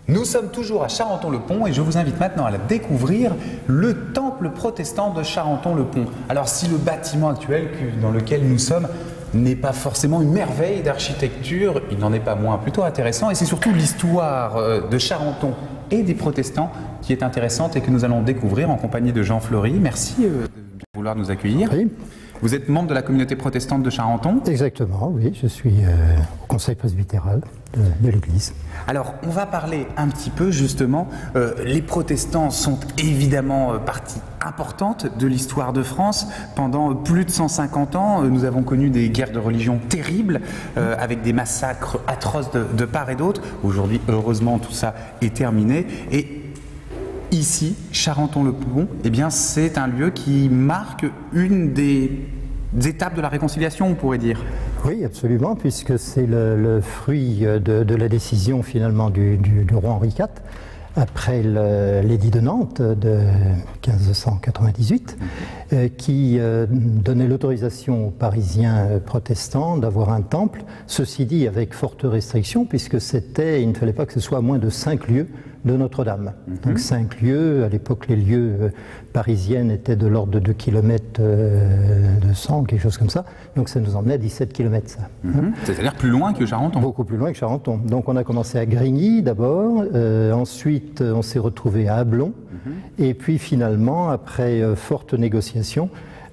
Nous sommes toujours à Charenton-le-Pont et je vous invite maintenant à découvrir le temple protestant de Charenton-le-Pont. Alors si le bâtiment actuel dans lequel nous sommes n'est pas forcément une merveille d'architecture, il n'en est pas moins plutôt intéressant et c'est surtout l'histoire de Charenton et des protestants qui est intéressante et que nous allons découvrir en compagnie de Jean Fleury. Merci de vouloir nous accueillir. Oui. Vous êtes membre de la communauté protestante de Charenton? Exactement, oui, je suis au conseil presbytéral de l'Église. Alors, on va parler un petit peu justement, les protestants sont évidemment partie importante de l'histoire de France. Pendant plus de 150 ans, nous avons connu des guerres de religion terribles, avec des massacres atroces de part et d'autre. Aujourd'hui, heureusement, tout ça est terminé. Et ici, Charenton-le-Pont, eh bien, c'est un lieu qui marque une des étapes de la réconciliation, on pourrait dire. Oui, absolument, puisque c'est le fruit de la décision finalement du roi Henri IV, après l'édit de Nantes de 1598, qui donnait l'autorisation aux Parisiens protestants d'avoir un temple, ceci dit avec forte restriction, puisque il ne fallait pas que ce soit à moins de 5 lieues de Notre-Dame. Donc 5 lieues, à l'époque les lieues parisiennes étaient de l'ordre de 2 km 200, quelque chose comme ça, donc ça nous emmenait à 17 km ça. C'est-à-dire plus loin que Charenton. Beaucoup plus loin que Charenton. Donc on a commencé à Grigny d'abord, ensuite on s'est retrouvé à Ablon, et puis finalement, après forte négociation,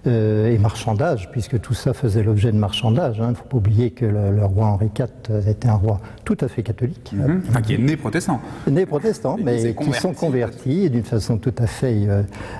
et marchandage, puisque tout ça faisait l'objet de marchandage. Il ne faut pas oublier que le roi Henri IV était un roi tout à fait catholique. Enfin, qui est né protestant. Né protestant, mais qui sont convertis d'une façon tout à fait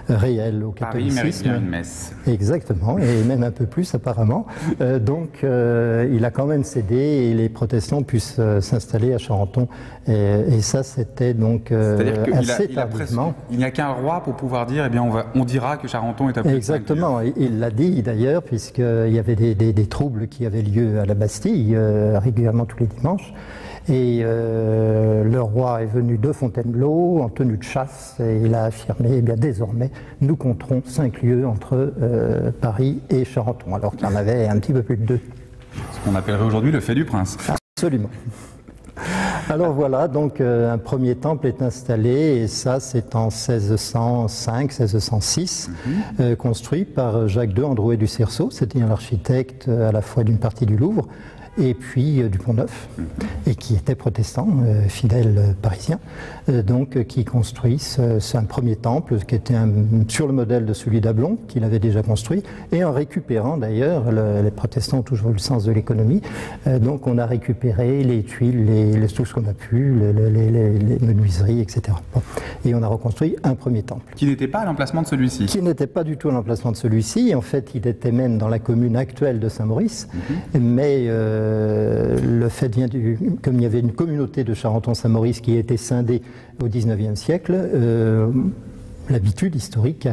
réelle au catholicisme. Paris mérite bien une messe. Exactement, et même un peu plus apparemment. Donc il a quand même cédé et les protestants puissent s'installer à Charenton. Et ça, c'était donc assez tardivement. Il n'y a qu'un roi pour pouvoir dire, eh bien, on dira que Charenton est à plus de 5 lieues. Exactement. Il l'a dit d'ailleurs, puisqu'il y avait des troubles qui avaient lieu à la Bastille régulièrement tous les dimanches. Et le roi est venu de Fontainebleau en tenue de chasse et il a affirmé, eh bien désormais, nous compterons 5 lieues entre Paris et Charenton, alors qu'il y en avait un petit peu plus de 2. Ce qu'on appellerait aujourd'hui le fait du prince. Absolument. Alors voilà, donc un premier temple est installé et ça c'est en 1605-1606, construit par Jacques II Androuet du Cerceau, c'était un architecte à la fois d'une partie du Louvre et puis du Pont-Neuf, et qui était protestant, fidèle parisien, donc qui construit un premier temple qui était sur le modèle de celui d'Ablon, qu'il avait déjà construit, et en récupérant d'ailleurs, les protestants ont toujours le sens de l'économie, donc on a récupéré les tuiles, tout ce qu'on a pu, les menuiseries, etc. Bon. Et on a reconstruit un premier temple. Qui n'était pas à l'emplacement de celui-ci. Qui n'était pas du tout à l'emplacement de celui-ci, en fait il était même dans la commune actuelle de Saint-Maurice, mais le fait vient comme il y avait une communauté de Charenton-Saint-Maurice qui a été scindée au XIXe siècle, l'habitude historique,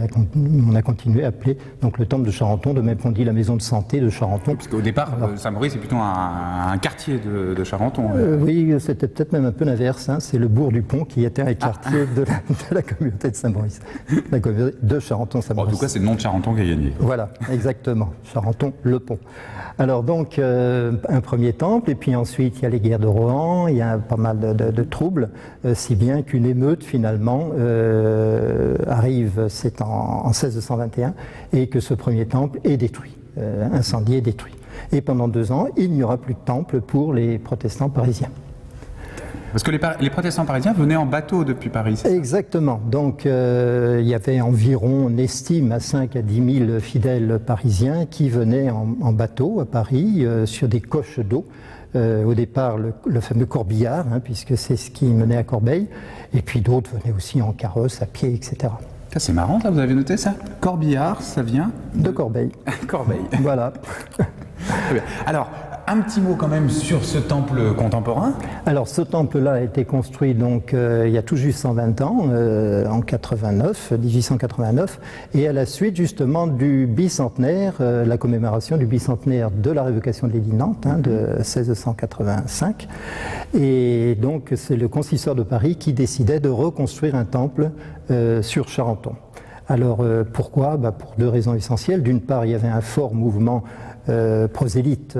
on a continué à appeler donc, le temple de Charenton, de même qu'on dit la maison de santé de Charenton. Parce qu'au départ, Saint-Maurice est plutôt un quartier de Charenton. Oui, c'était peut-être même un peu l'inverse, c'est le bourg du Pont qui était un quartier de la communauté de Saint-Maurice, la communauté de Charenton-Saint-Maurice. En tout cas, c'est le nom de Charenton qui a gagné. Voilà, exactement, Charenton-le-Pont. Alors donc, un premier temple, et puis ensuite il y a les guerres de Rohan, il y a pas mal de troubles, si bien qu'une émeute finalement arrive, c'est en 1621, et que ce premier temple est détruit, incendié et détruit. Et pendant 2 ans, il n'y aura plus de temple pour les protestants parisiens. Parce que les protestants parisiens venaient en bateau depuis Paris. Exactement. Donc il y avait environ, on estime, à 5 à 10 000 fidèles parisiens qui venaient en bateau à Paris sur des coches d'eau. Au départ, le fameux corbillard, puisque c'est ce qui menait à Corbeil. Et puis d'autres venaient aussi en carrosse, à pied, etc. C'est marrant, là, vous avez noté ça? Corbillard, ça vient de Corbeil. Corbeil. Voilà. Très bien. Alors, un petit mot quand même sur ce temple contemporain. Alors, ce temple-là a été construit donc il y a tout juste 120 ans, en 1889, et à la suite justement du bicentenaire, la commémoration du bicentenaire de la révocation de l'édit de Nantes, de 1685. Et donc, c'est le consistoire de Paris qui décidait de reconstruire un temple sur Charenton. Alors, pourquoi? Pour 2 raisons essentielles. D'une part, il y avait un fort mouvement prosélyte